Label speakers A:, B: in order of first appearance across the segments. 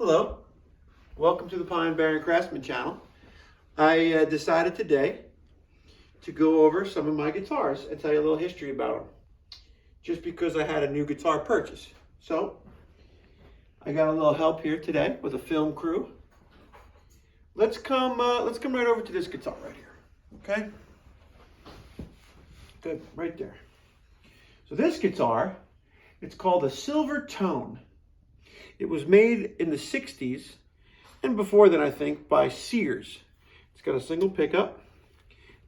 A: Hello, welcome to the Pine Barren Craftsman channel. I decided today to go over some of my guitars and tell you a little history about them, just because I had a new guitar purchase. So I got a little help here today with a film crew. Let's come right over to this guitar right here. Okay, good, right there. So this guitar, it's called a Silver Tone. It was made in the 60s, and before then, I think, by Sears. It's got a single pickup.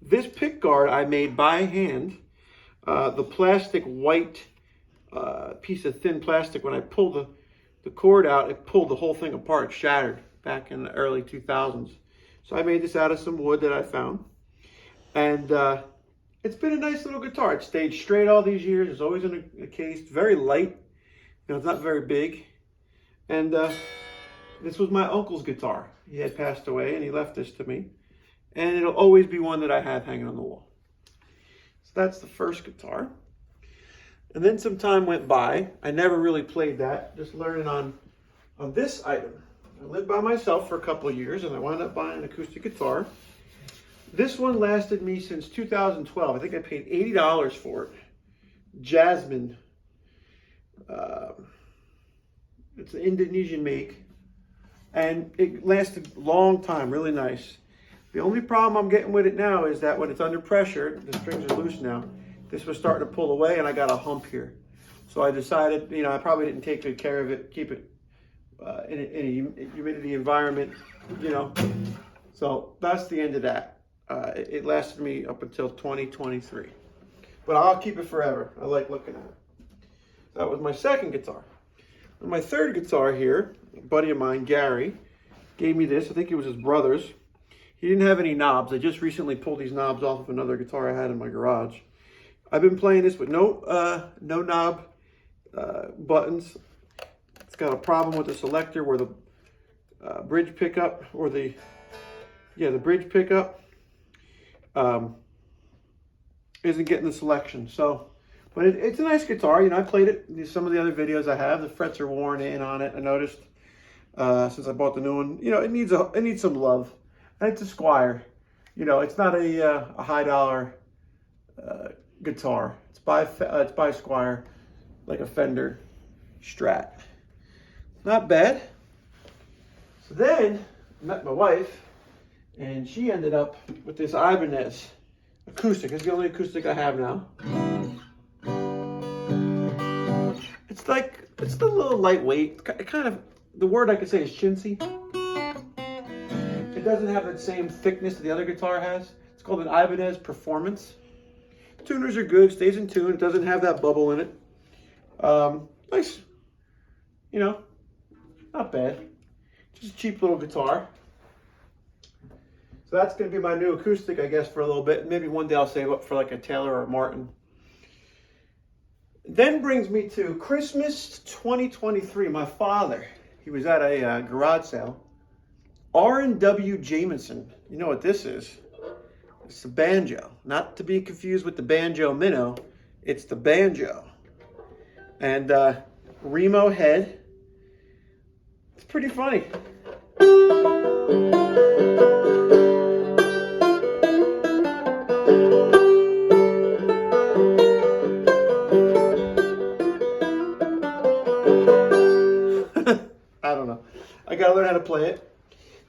A: This pick guard I made by hand. The plastic white piece of thin plastic, when I pulled the cord out, it pulled the whole thing apart, shattered back in the early 2000s. So I made this out of some wood that I found. And it's been a nice little guitar. It stayed straight all these years. It's always in a case, very light. You know, it's not very big. And this was my uncle's guitar. He had passed away and he left this to me. And it'll always be one that I have hanging on the wall. So that's the first guitar. And then some time went by. I never really played that, just learning on this item. I lived by myself for a couple of years and I wound up buying an acoustic guitar. This one lasted me since 2012. I think I paid $80 for it. Jasmine. It's an Indonesian make, and it lasted a long time, really nice. The only problem I'm getting with it now is that when it's under pressure, the strings are loose now, this was starting to pull away and I got a hump here. So I decided, you know, I probably didn't take good care of it, keep it in a humidity environment, you know. So that's the end of that. It lasted me up until 2023. But I'll keep it forever. I like looking at it. That was my second guitar. And my third guitar here, a buddy of mine, Gary, gave me this. I think it was his brother's. He didn't have any knobs. I just recently pulled these knobs off of another guitar I had in my garage. I've been playing this with no knob buttons. It's got a problem with the selector where the bridge pickup, or the bridge pickup isn't getting the selection. So. But it's a nice guitar. You know, I played it in some of the other videos I have. The frets are worn in on it, I noticed, since I bought the new one. You know, it needs some love. And it's a Squier. You know, it's not a high dollar guitar. It's by Squier, like a Fender Strat. Not bad. So then I met my wife, and she ended up with this Ibanez acoustic. It's the only acoustic I have now. It's a little lightweight. It kind of, the word I could say is chintzy. It doesn't have that same thickness that the other guitar has. It's called an Ibanez Performance. Tuners are good, stays in tune. It doesn't have that bubble in it. Nice, you know, not bad. Just a cheap little guitar. So that's going to be my new acoustic, I guess, for a little bit. Maybe one day I'll save up for like a Taylor or a Martin. Then brings me to Christmas 2023. My father, he was at a garage sale. R&W Jameson. You know what this is? It's the banjo. Not to be confused with the banjo minnow. It's the banjo. And Remo head. It's pretty funny. I don't know. I gotta learn how to play it.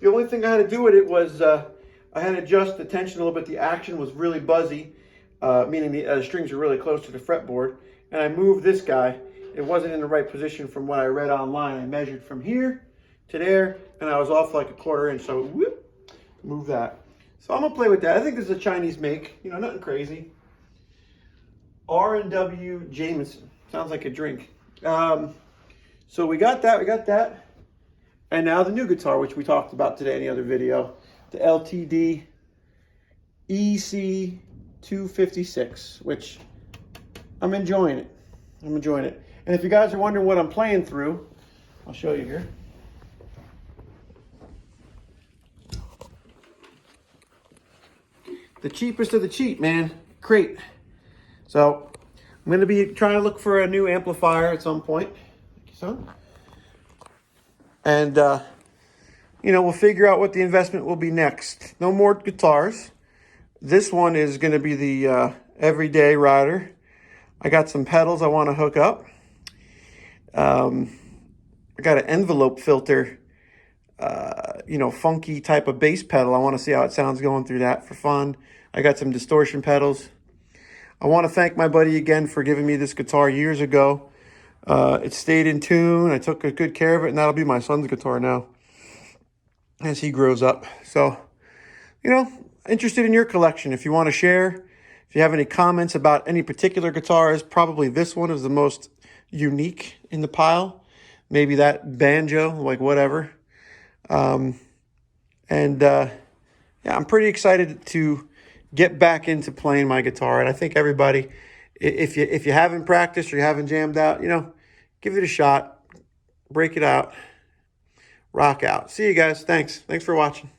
A: The only thing I had to do with it was I had to adjust the tension a little bit. The action was really buzzy, meaning the strings are really close to the fretboard. And I moved this guy. It wasn't in the right position from what I read online. I measured from here to there, and I was off like a quarter inch. So whoop, move that. So I'm gonna play with that. I think this is a Chinese make. You know, nothing crazy. R&W Jameson. Sounds like a drink. So we got that. And now the new guitar, which we talked about today in the other video, the LTD EC256, which I'm enjoying it. And if you guys are wondering what I'm playing through, I'll show you here. The cheapest of the cheap, man. Crate. So I'm going to be trying to look for a new amplifier at some point. Thank you, son. And, we'll figure out what the investment will be next. No more guitars. This one is going to be the everyday rider. I got some pedals I want to hook up. I got an envelope filter, funky type of bass pedal. I want to see how it sounds going through that for fun. I got some distortion pedals. I want to thank my buddy again for giving me this guitar years ago. It stayed in tune. I took good care of it, and that'll be my son's guitar now as he grows up. So, interested in your collection. If you want to share, if you have any comments about any particular guitars, probably this one is the most unique in the pile. Maybe that banjo, like whatever. I'm pretty excited to get back into playing my guitar. And I think everybody, if you haven't practiced or you haven't jammed out, give it a shot, break it out, rock out. See you guys. Thanks for watching.